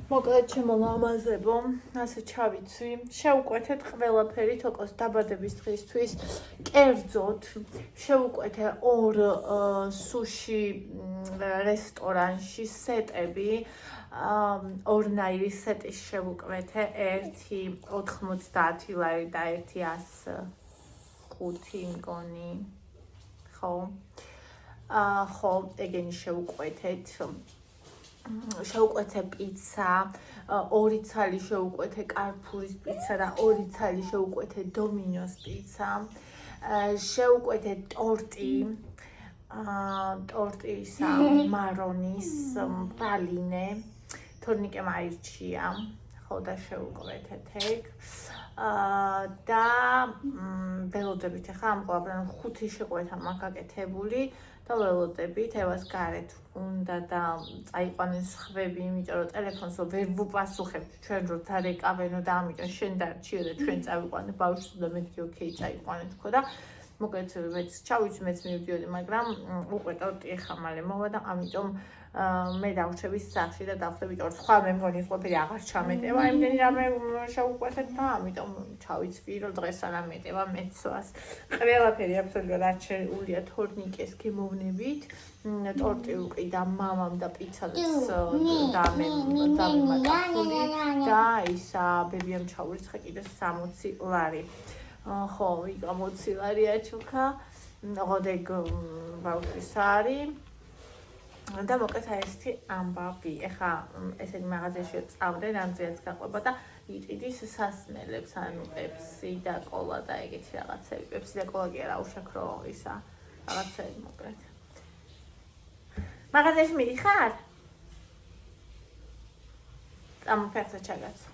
მოკლედ ჩემო ლამაზებო, ასე ჩავიცვი, შევუკვეთეთ ყველაფერი თოკოს დაბადების დღისთვის, კერძოდ შევუკვეთე ორ სუში რესტორანში სეტები, ორნაირი სეტის შევუკვეთე, ერთი 90 ლარი და ერთი 105 მგონი, ხო, ეგენი შევუკვეთეთ. შევუკვეთე პიცა, ორი ცალი შევუკვეთე კარფურის პიცა და ორი ცალი შევუკვეთე დომინოს პიცა. შევუკვეთე ტორტი, ისა მარონის პრალინე, თორნიკემ აირჩია, ხო და შევუკვეთეთ ეგ. და ველოდებით ახლა ამ ყველაფერთან 5 შეყვეთა მაქვს გაკეთებული. და ველოდებით, ევას გარეთ უნდა და წაიყვანენ სხვები, იმიტომ რომ ტელეფონს ვერ ვუპასუხებთ ჩვენ რომ დარეკავენო და ამიტომ შენ დარჩიო და ჩვენ წავიყვანე ბავშვს და მეთქი ოკეი წაიყვანეთ ხო და მოკლედ მეც ჩავიცვი მეც მივდიოდი, მაგრამ უკვე ტორტი ახლა მალე მოვა და ამიტომ მე დავრჩები სახლში და დავხდები ტორტს. სხვა მე მგონი ყველაფერი აღარ ჩამეტევა, იმდენი რამე შევუკვეთეთ და ამიტომ ჩავიცვი რომ დღეს არ ამეტევა მეცვას. ყველაფერი აბსოლუტურად არ შეუულია თორნიკეს გემოვნებით. ტორტი უყიდა მამამ და პიცაძეს და მე დამემატებული და ისა ბებიამ ჩაურიცხა კიდე 60 ლარი. ხო, იქ 60 ლარია ჩუქა. ღოდეგ ბავშვის არის. და მოკლედ ესეთი ამბავი. ეხა ესენი მაღაზიაში წავდე, რამდენიც გაყვება და იყიდის სასმელებს, ანუ პეპსი და კოლა და ეგეთი რაღაცები. პეპსი და კოლა კი არა, უშაქრო ისა რაღაცები მოკლედ. მაღაზიაში მიდიხარ? წამოფერცა ჩაგაცო.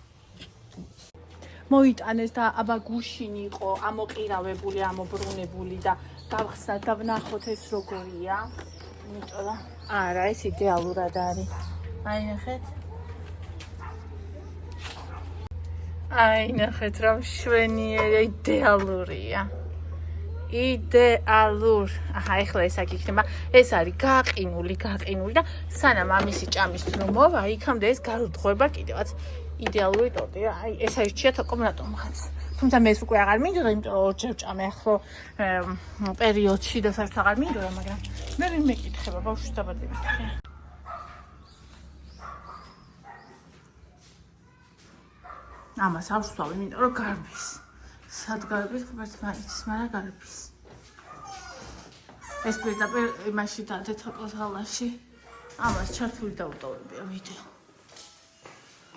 მოიტანეს და აბა გუშინ იყო ამოყირავებული, ამობრუნებული და გავხსნათ და ვნახოთ ეს როგორია. იმიტომ რომ არა, ეს იდეალურად არის. აი ნახეთ რა მშვენიერია, იდეალურია. იდეალურ. აჰა, ეხლა ეს აქ იქნება. ეს არის გაყინული და სანამ ამისი ჭამის დრო მოვა, იქამდე ეს გარუდგება კიდევაც იდეალური ტორტი. აი, ეს აირჩია თოკომ რატომღაც. თუმცა მე უკვე აღარ მინდოდა, იმიტომ რომ ორჯერ ვჭამე ახლა პერიოდში და საერთოდ აღარ მინდოდა, მაგრამ მე ვინ მეკითხება ბავშვის დაბადების დღე. ამას ავსვავ, იმიტომ რომ გარბის. სად გარბის, ხმერთ მაინც, მაგრამ გარბის. ეს პირდაპირ იმაში დადე თოკოს ღალაში. ამას ჩართული დავუტოვებია ვიდეო.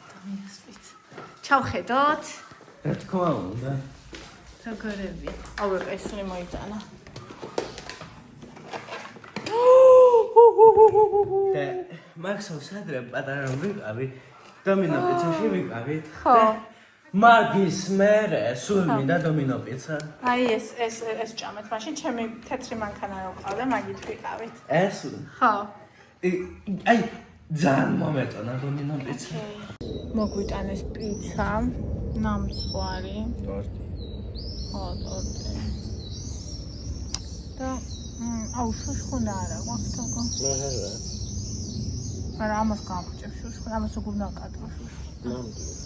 და მიასვით. ჩავხედოთ. რა თქმა უნდა. როგორები? აუ, ესენი მოიტანა. და მაქსავს ადრე პატარა ვიყავი, დომინო პიცაში ვიყავით. ხო. მაგის მერე სულ მინდა დომინო პიცა. აი ეს ჭამეთ, მაშინ ჩემი თეთრი მანქანა რო ყავდა, მაგით ვიყავით. ეს? ხო. აი ძალიან მომეწონა დომინო პიცა. მოგვიტანეს პიცა, ნამცხვარი, ტორტი. ხო, ტორტი. და აუ, შუშხუნა არა, გვაქვს თქო. მაჰარა. არა, ამას გავხჭებ შუშხუნა, ამას როგორ ნაკატრო შუშხუნა. ნამდვილად.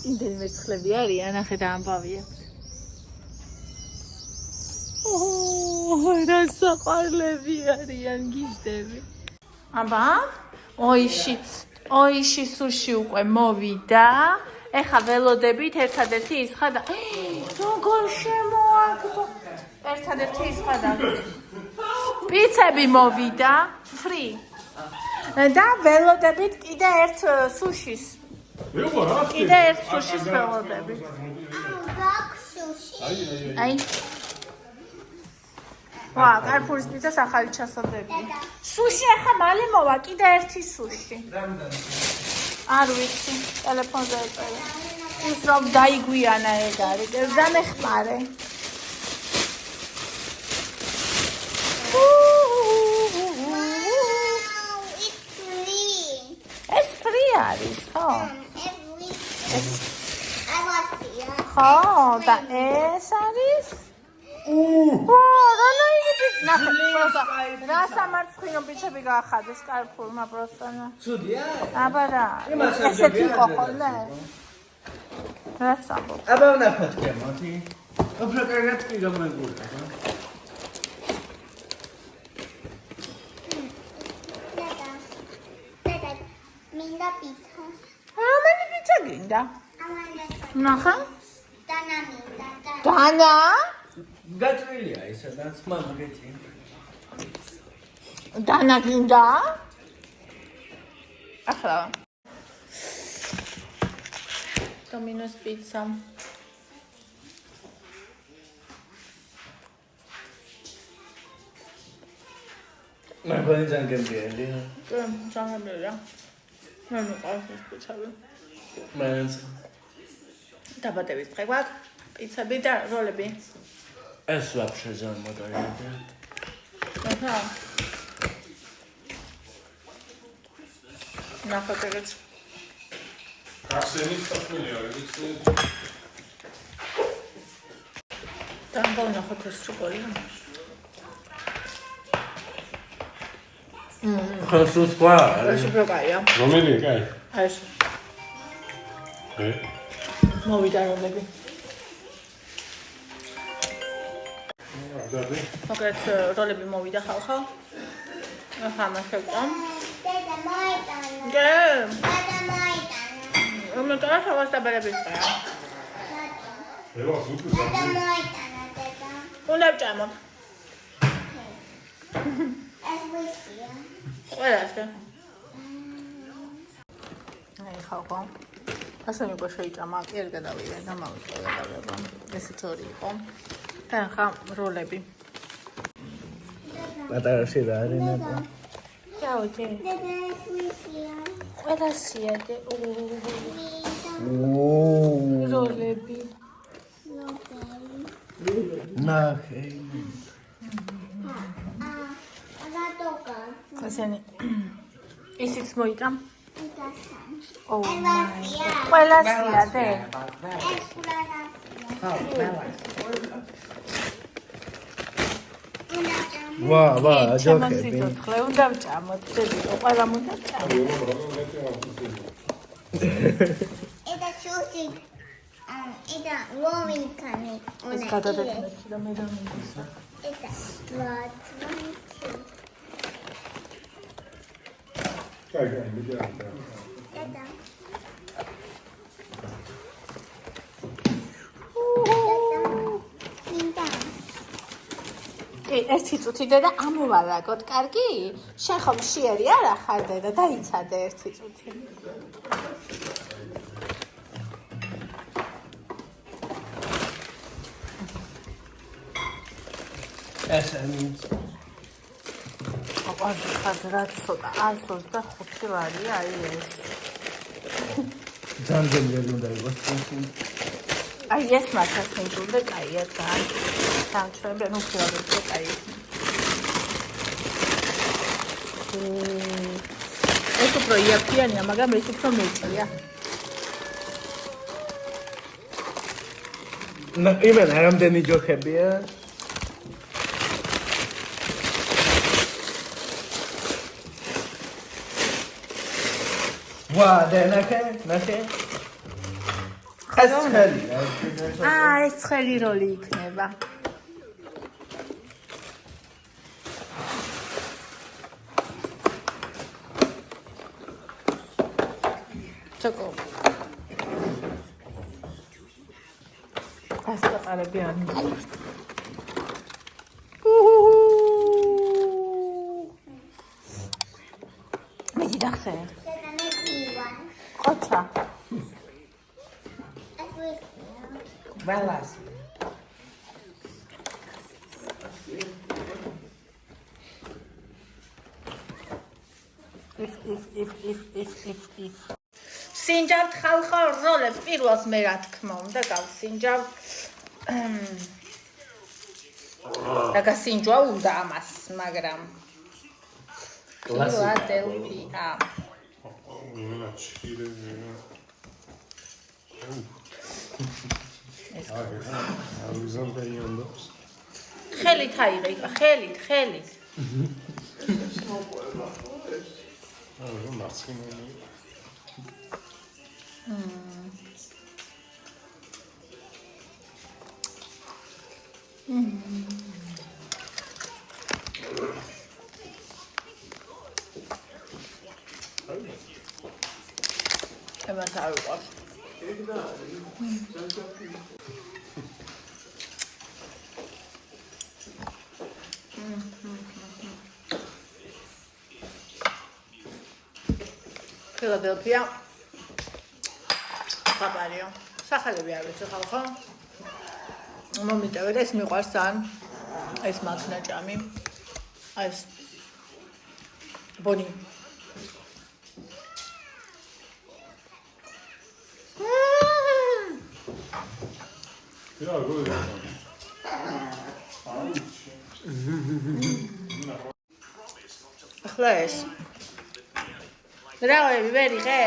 იმდენი მეცხლები არიან, ახე და ამბავი აქვს. რა საყვარლები არიან გიჟდები. აბა, ოიში სუში უკვე მოვიდა. ეხა ველოდებით ერთადერთი ისხა და როგორ შემოაგდო. ერთადერთი ისხა და პიცები მოვიდა, ფრი. და ველოდებით კიდე ერთ სუშის. კიდე ერთ სუშის ველოდებით. აი. ვა, კარფურის პიცას ახალი ჩასადები. სუში ახლა მალე მოვა, კიდე ერთი სუში. არ ვიცი, ტელეფონზე ეწერა. ის რომ დაიგვიანა ეგ არის, დამეხმარე. ეს ფრი არის, ხო? ხო, და ეს არის? რა ნაირი ნახე, პროსტა. რა სამარცხინო პიცები გაახადეს კარფურმა პროსტანა. ცუდია? აბა რა. ესეთი იყო ხოლმე? რაც ამბობ. აბა ვნაფათქე მოდი. უფრო კარგად კი გამეგურა. მინდა პიცა. რომელი პიცა გინდა? ნახე. დანა მინდა. დანა? გაჭრილია ისედაც მაგეთი. დანა გინდა? ახლა. Domino's pizza. მაგარი ზანგებია. 장난이야. მე მიყვარს ეს პიცები. მაინც დაბადების დღე გვაქვს, პიცები და როლები. ეს ვაფშე ძალიან მაგარია. აჰა. ნახატებს. არსენით საფმელი არის იცი. დამბალ ნახოთ ეს შოკოლადი. ხოსუს ყვა. ეს უფრო კაია. რომელია კაი? ეს მოვიდა როლები. დადე. მოკლედ როლები მოვიდა ხალხო. ახლა მაშევდა. დედა მოიტანა. გე. დედა მოიტანა. რომელთაც ავას დაბადების დღეა. ელას უკვე დედა მოიტანა დედა. უნდა ვჭამოთ. ეს ვისია. ყველას და. აი ხალხო. ასე მიყვა შეიჭამა, კი არ გადავიდა და მოვიწევდა გადავა. ესეც ორი იყო. და ახლა როლები. პატარაში რა არის ნებო? ჩაოჯე. დედა ეს ვისია. ყველასია და როლები. ნახე. რატოკა. ასენი ისიც მოიტამ. იტასან. ოუ ელასია. ყველასია და ეს კულანასია. ვა, ჩემს აჯოხები. სიცოცხლე უნდა ვჭამოთ, შევიდო, ყველა უნდა ვჭამოთ. Eta sushi. Eta lomikani. ეს გადადეთმეთი და მე რომ მინდა. Eta ლოცვანი. კაი, მიდია. Eta. მინდა. ერთი წუთი და ამოვალაგოთ, კარგი? შენ ხომ შიერი არა ხარ და დაიცადე ერთი წუთი. ეს არის აყვარდი ხაზრა ცოტა 125 ლარია აი ეს. ძალიან უნდა იყოს. აი ეს მაგას მიდულდა კაია ძალიან. სამჩვენე ნუ ხილავდა კაი. ეს უფრო იაფიანია, მაგრამ ეს უფრო მეწია. იმენ არამდენი ჯოხებია. ვა, და ნახე. ეს ხელი. ეს ცხელი როლი იქნება. ჩოკო. ასწავლები არ მიყვარს. მე დახსე. Deda ne piva. ყოცა. Es whisky. ბალას. if სინჯავთ ხალხო როლებს პირველს მე რა თქმა უნდა გავსინჯავ და გასინჯვა უნდა ამას მაგრამ ფილადელფია Una chile. ეს Alexandre Yandos. ხელით აიღე, იკა, ხელით. რომ მარცხნივ. ემას არ უყვარს. ფილადელფია ხაბარიო სახელები არ ვიცი ხალხო მომიტევეთ ეს მიყვარს ძალიან ეს მათნაჭამი ეს ბონი Ja, gut. ახლა ეს რავები ვერ იღე?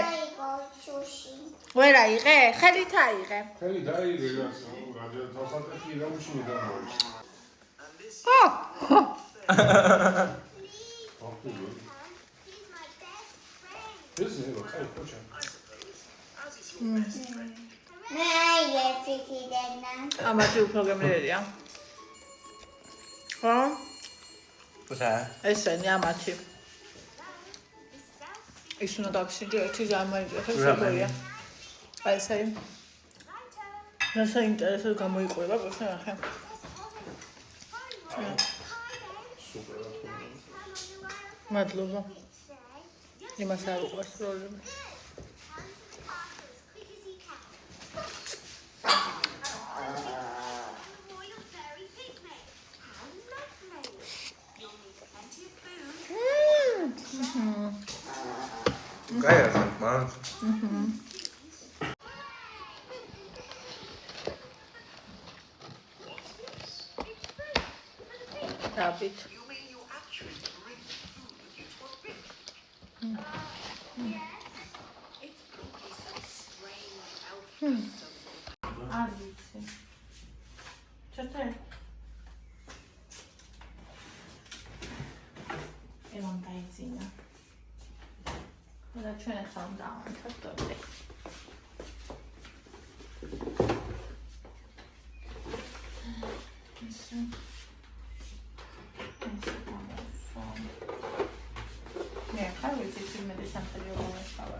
ვერ აიღე? ხელით აიღე. ხელი დაიღე რა თასათი გამჩნი გამოიწ. ეს ნერო კაი ხოჭა. მე ეცეთი დენა. ამათი უფრო გემრიელია. ხო? კუცა. ესენი ამათი. ის უნდა დაქსიჯო ერთი ზამაინტერესებს როგორია. აი ესე. რასა ინტერესად გამოიყურება პროფესორ ახლა. მადლობა. იმას არ უყვარს როლები. კაი არა, მაგრამ დაბით. არ ვიცი. ჩათე. ემან დაიძინა. და ჩვენ ახლა უნდა ავანთოთ დორტი. მე ახლა ვიცი იმედი სამხედრო მომესწავლო.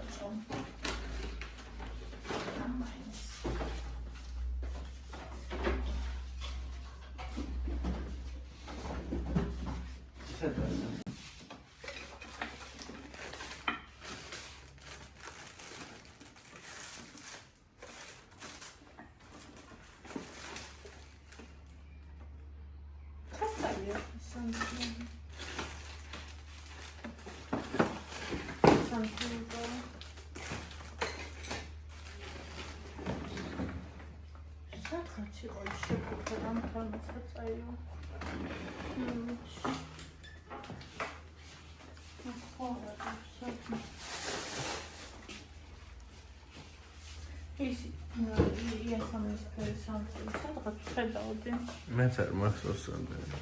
მეც არ მახსოვს რამდენი.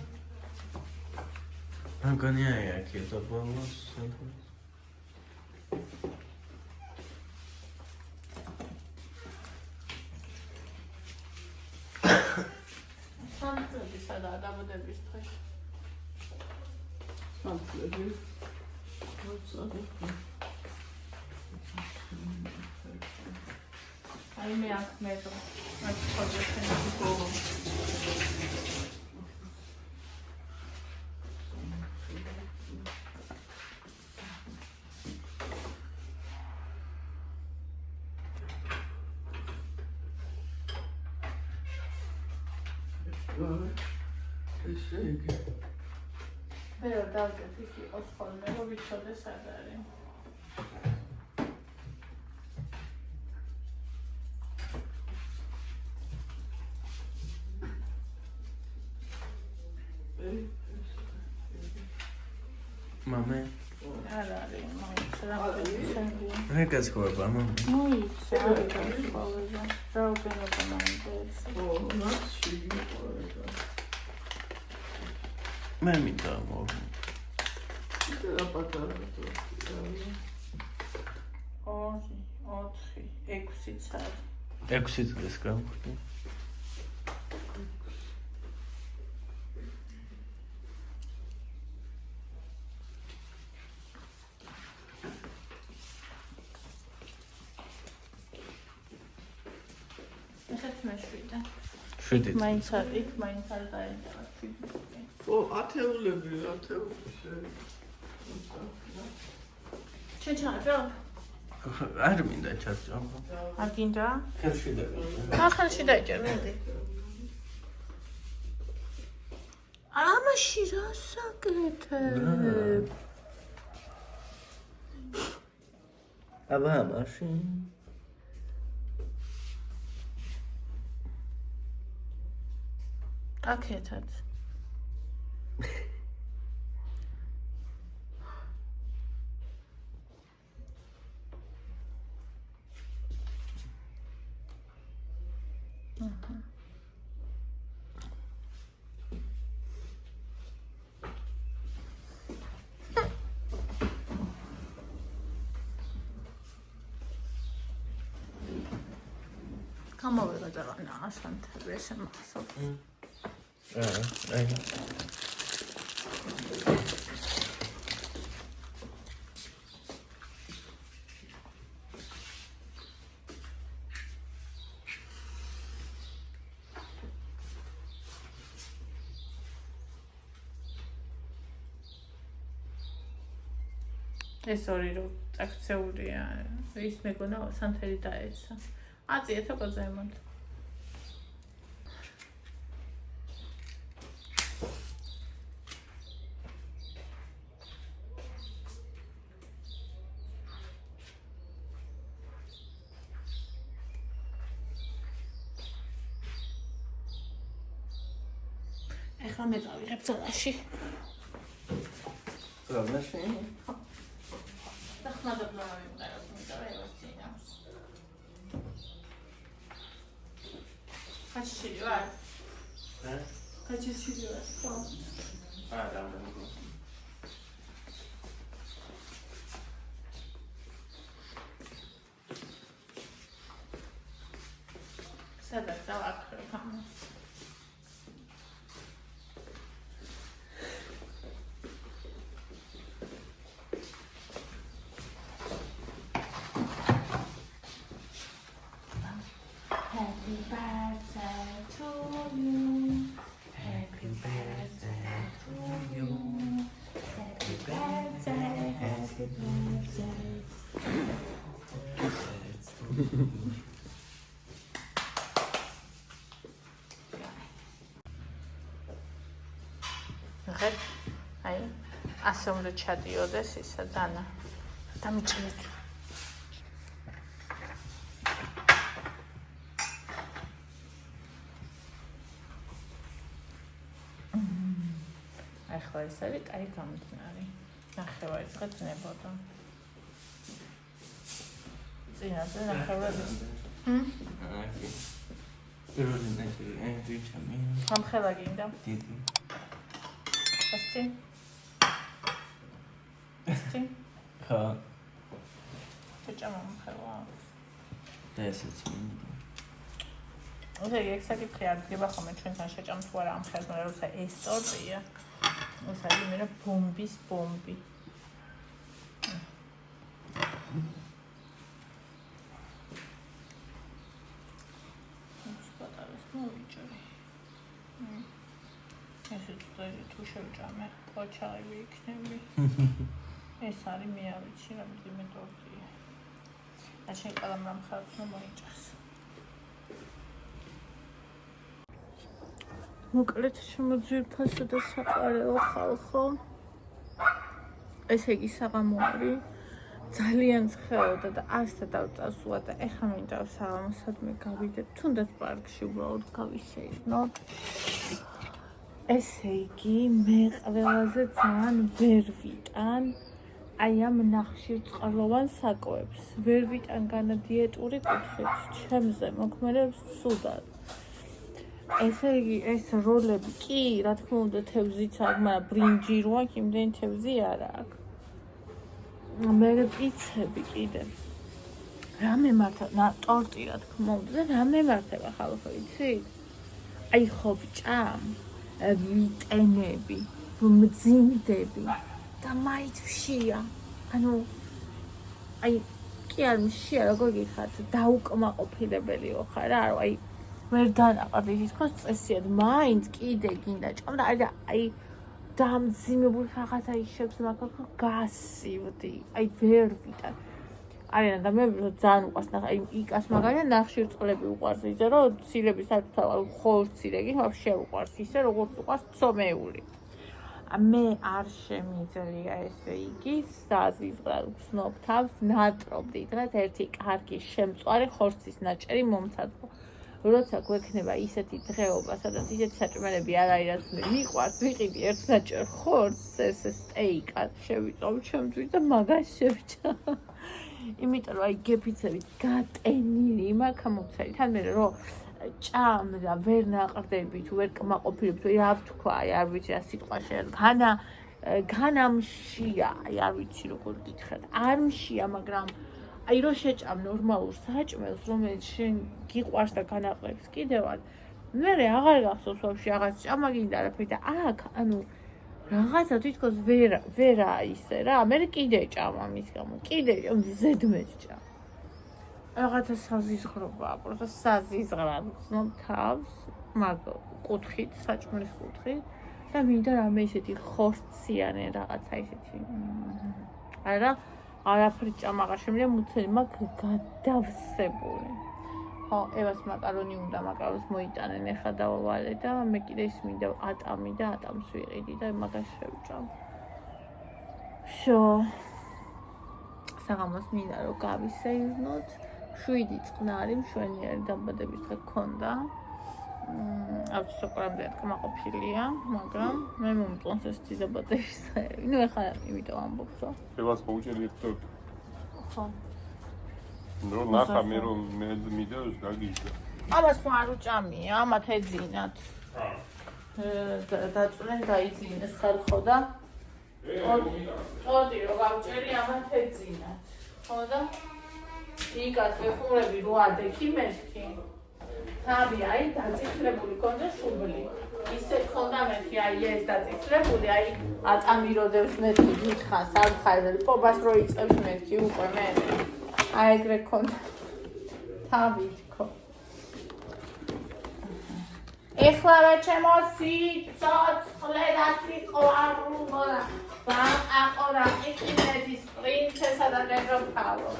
მაგანია აქ და ბოლოს სამწლები სადაა დაბადების დღე? სამწლები? აი მე აქ მეტრო. აქ ხოლმე შენები გოგო. ესე იგი. მე რა დავდეთ იქ იყოს ხოლმე რომ ვიცოდე სად არის. მამე არ არის მოიცა რა ვიცი. რეკაც ხوارება მამე მოიცა რა ვიცი. რაობენ ოკამანდეს. ო, რაც შიგნით ხوارება. მე მინდა მოვ. რა პატარა თორე. 2, 4, 6 წელი. 6 წლის გავხდი. ესეც მე7. 7 მაინც არ დაინტერესდა 7. ო, ათეულები. ჩაჭრო? არ მინდა ჩაჭრო. არ გინდა? ხელში დავიჭერ. ახალში დაიჭერ, მოდი. ამაში რა საკეთებ? აბა მაშინ აკეთებ. გამოვიღე და ასანთები ესე მახსოვს. აი. ეს ორი რო აქცეულია, ის მეგონა სანთელი დაეცა. აწიეთ ოკო ზემოთ. ეხლა მე წავიღებ ძალაში. პრობლემაში? და ხმადაბლა მივყევ, იმიტომ რომ ეს წინავს. ხაჩი ვარ? ხაჩი ვარ, ხო? არა, მე სადაც დავაქრებ ამას. Happy birthday to you. Happy birthday to you. Happy birthday, happy birthday. აი, ასე უნდა ჩადიოდეს ისა დანა. დამიჭრეთ. ახლა ეს არის კაი გამძნარი. ნახევარი დღე ძნებოდა. წინაზე ნახევარი. აი. პირველი ნაჭერი, აი ვიჩამი. ამხელა გინდა? დიდი. ასწინ? ასწინ? ხა, შეჭამა ამხელა. და ესეც მინდა. ესე იგი, ექსაკითხი არ დგება ხოლმე ჩვენთან შეჭამ თუ არა ამხელს, მაგრამ როცა ეს ტორტია, ეს არის მე რა ბომბის ბომბი. სპატალეს მოვიჭრე. ესეც წელი თუ შევჭამე, ყოჩაღები იქნები. ეს არის მე არ ვიცი რა მძიმე ტორტია. და შენ ყველამ რამ ხარც მოიჭრას. მოკლედ შემოძვირფასო და საყარეო ხალხო. ესე იგი საღამო არის. ძალიან ცხელოდა და არსა დავწასულა და ეხლა მინდა საღამოსადმე გავიდეთ. თუნდაც პარკში უბრალოდ გავისეირნოთ. ესე იგი მე ყველაზე ძალიან ვერ ვიტან აი ამ ნახშირწყალოვან საკვებს. ვერ ვიტან განა დიეტური კუთხით. ჩემზე მოქმედებს ცუდად. ესე იგი ეს როლები კი რა თქმა უნდა თევზიც აქვს, მაგრამ ბრინჯი რო აქვს, იმდენი თევზი არ აქვს. მე პიცები კიდე. რა მემართა, ტორტი რა თქმა უნდა და რა მემართება ხალხო, იცით? აი ხო ბჭა, ვიტენები, მძიმდები და მაინც მშია. ანუ აი კი არ მშია, როგორ გიხართ, დაუკმაყოფილებელიო ხარ რა, აი ვერ დანაყრდი თითქოს წესიად, მაინც კიდე გინდა ჭამ და აი დამძიმებული რაღაცა იშებს მაგალითად გასივდი, აი ვერ ვიტან. არიან და მე ძალიან უყვარს ნახე, აი იკას მაგალითად ნახშირწყლები უყვარს ისე რომ ცილების საერთოდ ხორცირეგი ვაფშე უყვარს ისე როგორც უყვარს ცომეული. მე არ შემიძლია ესე იგი საზიზღრად ვცნობ თავს ნატრობდი დღეს ერთი კარგი შემწვარი ხორცის ნაჭერი მომცადო. როცა გვექნება ისეთი დღეობა, სადაც ისეთი საჭმელები არ არის, რაც მე მიყვარს, ვიყიდი ერთ ნაჭერ ხორცს, ეს სტეიკად შევიწოვ ჩემთვის და მაგას შევჭა. იმიტომ რომ აი გეფიცებით გატენილი მაქამოცელი თან მე რომ ჭამ და ვერ ნაყრდები თუ ვერ კმაყოფილებ თუ რა ვთქვა აი არ ვიცი რა სიტყვა შეერგანა განამშია აი არ ვიცი როგორ გითხრათ არ მშია მაგრამ აი რო შეჭამ ნორმალურ საჭმელს რომელიც შენ გიყვარს და განაყრებს კიდევაც მე აღარ გახსოვს ვაფშე რაღაც ჭამა გინდა არაფერი და აქ ანუ რაღაცა თვითონ ვერა ისე რა მე კიდე ჭამ ამის გამო კიდე ზედმეტ ჭამ რაღაცა საზიზღრობაა პროსტა საზიზღრად ვცნობ თავს მაგ კუთხით საჭმლის კუთხით და მინდა რამე ისეთი ხორციანი რაღაცა ისეთი არა არაფერი ჭამ აღარ შემიძლია მუცელი მაქვს გადავსებული ხო ევას მაკარონი უნდა მაკარონს მოიტანენ ეხა დავავალე და მე კიდე ის მინდა ატამი და ატამს ვიყიდი და მაგას შევჭამ შო საღამოს მინდა რომ გავისეირნოთ 7 წყნარი მშვენიერი დაბადების დღე გქონდა არ ვიცი სოყრამდე კმაყოფილია მაგრამ მე მომწონს ეს დაბადების დღე ნუ ეხლა იმიტომ ამბობ რომ ევას მოუჭერი ერთად ხო ნუ ნახა მე რომ მე მიდევს გაგიჟდა ამას ხო არ უჭამია ამათ ეძინათ დაწვნენ დაიძინეს ხალხო და ტორტი რო გავჭერი ამათ ეძინათ ხო და იკაც ვეხურები რო ადექი მეთქი თავი აი დაწიფლებული კონდა შუბლი ისე კონდა მეთქი აი ეს დაწიფლებული აი აწამიროდებს მეთქი გითხა სამხარდელი პობას რო იწევს მეთქი უკვე მე აი ეგრე კონდა თავი თქო ეხლა რა ჩემო სიცოცხლე და სიყვარული ვაყორა იყინეთის პრინცესა და დედოფალო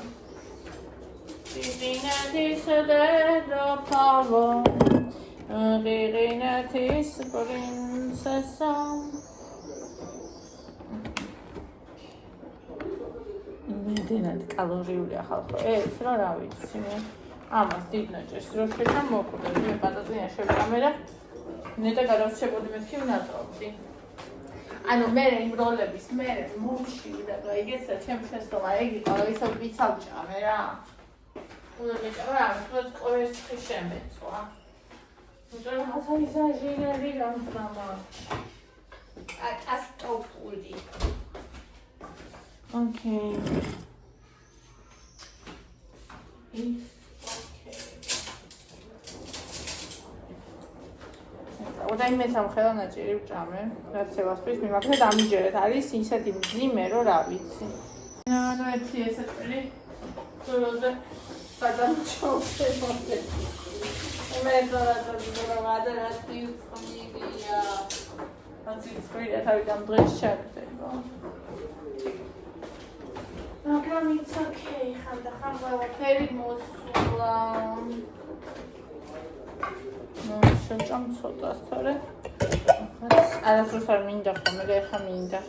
Ririnatis dedopavo, Ririnatis princesa. იმედენად კალორიულია ხალხო. ეს რა ვიცი მე. ამას დიდნაჭერს რო შეჭამ მოკვდა. მე პატატია შევჭამე და ნეტა გადავშებოდი მეთქი ვნატრობდი. ანუ მე იმ როლების მე მომში და გაიგეცა ჩემ შესწავლა ეგ იყო ისო პიცავ ჭამე რა. უნდა მეჭამა ამას ყოველს შემეწვა. იმიტომ რომ ახლა იზაჟინერი გამწამა. კატასტროფული. Okay. It's okay. და იმეც ამხედა ნაჭირი ვჭამე, რაც სევასთვის მიმაგრე დამიჯერეთ. არის ისეთი მძიმე რომ რა ვიცი. ანუ ერთი ესეთი თოროზე გადამჩოვდება. მე ზოგადად რატი ხმირია. რატი ხმირია თავიდან დღეს ჩაგდება. მაგრამ it's okay. ხანდახან ყველაფერი მოსულა. ნუ შეჭამ ცოტას თორე. არასდროს არ მინდა ხოლმე და ეხა მინდა.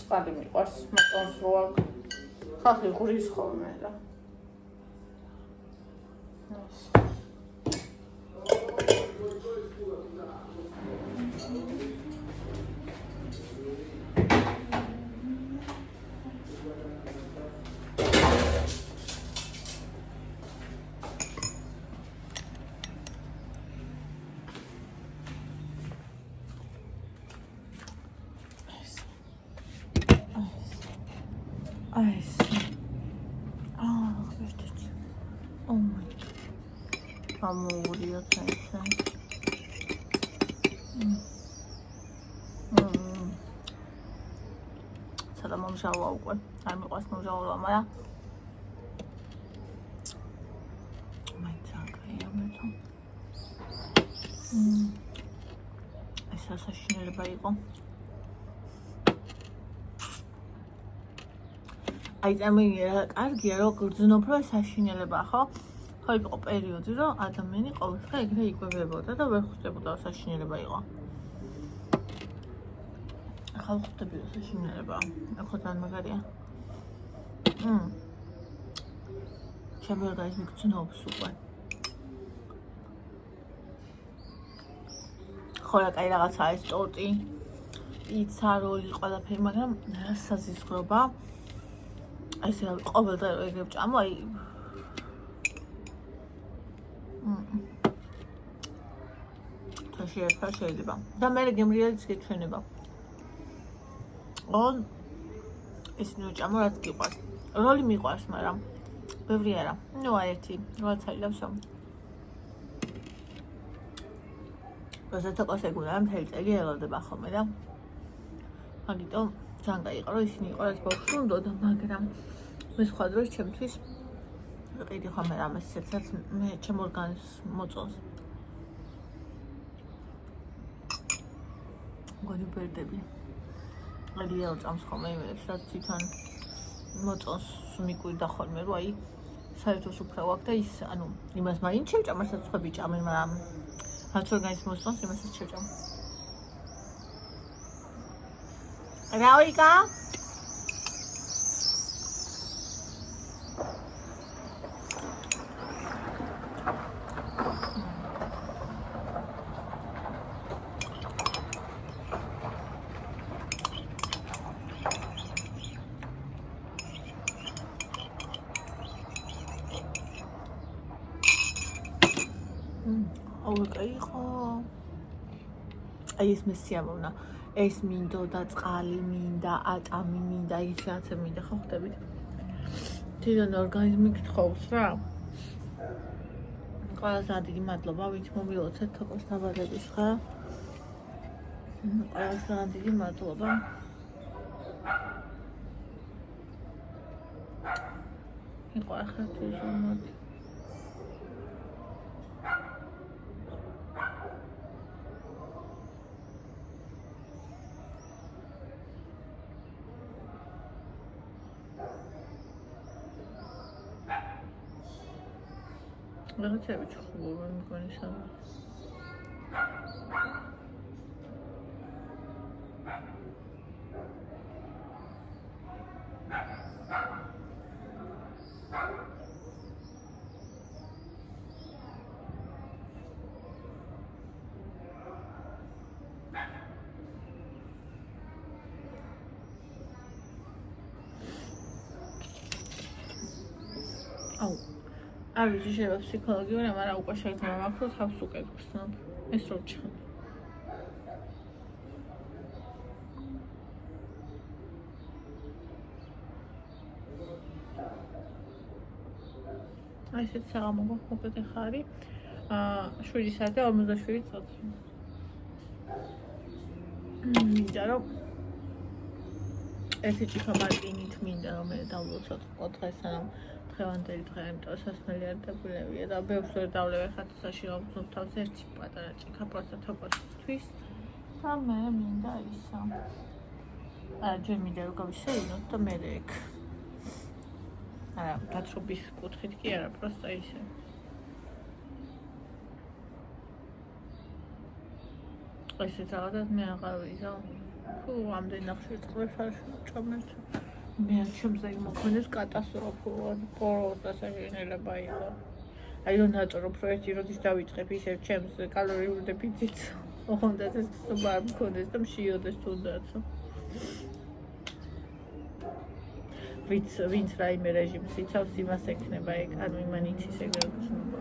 წყალი მიყვარს, მოწონს რო აქ. ხალხი ღურის ხოლმე და. აი ეს. ვერტიც. ომაი. ამოურიოთ ესე. სადა მომჟავა უკვე. არ მიყვარს მომჟავა, მაგრამ ეს სასაშინელება იყო. აი წამიგერა, კარგია რომ გრძნობ რომ საშინელება, ხო? ხო იყო პერიოდი რომ ადამიანი ყოველდღე ეგრე იკვებებოდა და ვერ ხვდებოდა რომ საშინელება იყო. ახლა ხვდები რომ საშინელება. ახლა ძალიან მაგარია. ჩემი ორგანიზმი გრძნობს უკვე. ხო რა კაი რაღაცაა ეს ტორტი, პიცა, როლი, ყველაფერი, მაგრამ რა საზისხრობა. აი ესე ყოველდღე ეგრე ვჭამო, აი თაში ერთხელ შეიძლება. და მე გემრიელიც გეჩვენება. ისინი ვჭამო რაც გიყვარს. როლი მიყვარს, მაგრამ ბევრი არა. ნუ აი ერთი, რაც აიდავსო. როდესაც ეგულა მთელი წელი ელოდება ხოლმე და მაგიტომ ძალიან გაიყო რომ ისინი იყო რაც ბავშვი უნდოდა, მაგრამ მე სხვა დროს ჩემთვის ვიყიდი ხოლმე რამეს ისეთსაც მე ჩემ ორგანიზმს მოწონს. მგონი ბერდები რეალ წამს ხოლმე იმებს რაც თვითონ მოწონს მიკვირდა ხოლმე რომ აი საერთოდ უფრო ვაკ და ის ანუ იმას მაინც შევჭამ რასაც ხვები ჭამენ, მაგრამ რაც ორგანიზმს მოსწონს იმასაც შევჭამ. რა ვიკა? აი ეს მე სიამოვნა. ეს მინდოდა, წყალი მინდა, ატამი მინდა, ის რაღაცა მინდა, ხო ხვდებით? თვითონ ორგანიზმი გთხოვს რა. ყველაზე დიდი მადლობა, ვინც მომილოცეთ თოკოს დაბადების ხა. ყველაზე დიდი მადლობა. იყო ახლა თუ ზომოდი. რაღაცები ჩხუბობ მგონი სამა. აუ არ ვიცი შეიძლება ფსიქოლოგიური, მაგრამ უკვე შეიძლება მაქვს რომ თავს უკეთ ვხსნათ. ეს რო ჩხან. აი ესეც საღამო მოკეთე ხარი. 7 საათი და 47 წუთი. მინდა რომ ერთი ჭიქა მარტინით მინდა რომ მე დავлоცოთ დღეს სანამ დღევანდელი დღე, იმიტომ სასმელი არ დაგულევია და ბევრს ვერ დავლევ ხათისაში გავწუხ თავს ერთი პატარა ჭიქა პროსტა თოფოსთვის და მე მინდა ისა. ჯერ მინდა რომ გავისეინოთ და მე ეგ. არა, დათრობის კუთხით კი არა, პროსტა ისე. ესეთ რაღაცას მე აღარ ვიზავ. თუ ამდენ ნახშირ წყლებს არ ჩამერჩა. მე ჩემზე მოგონეს კატასტროფულად პოროს დასაშინელება იყო. აი რომ დაწორო პროექტი როდის დავიწყებ ისევ ჩემს კალორიულ დეფიციტს. ოღონდ ეს სუბარ მქონდეს და მშიოდეს თუნდაც. ვინც რაიმე რეჟიმს იცავს იმას ექნება ეგ, ანუ იმან იცის ეგრე გრძნობა.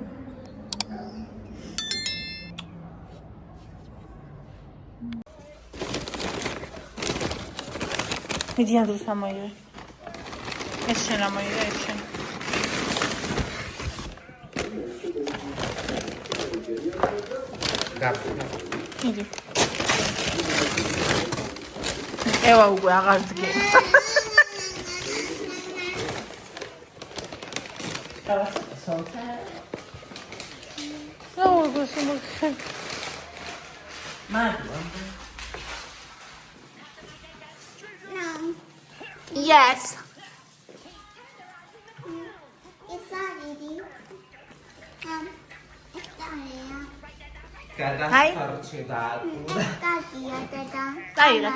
მიდიან დროს ამოიღე. ეს შენ რა მოიდა ეს შენ. იგი. ევა უკვე აღარ დგე. No, yes. It's not easy. It's not here. გადასხარჩე და It's not here, Dada. Დაირა.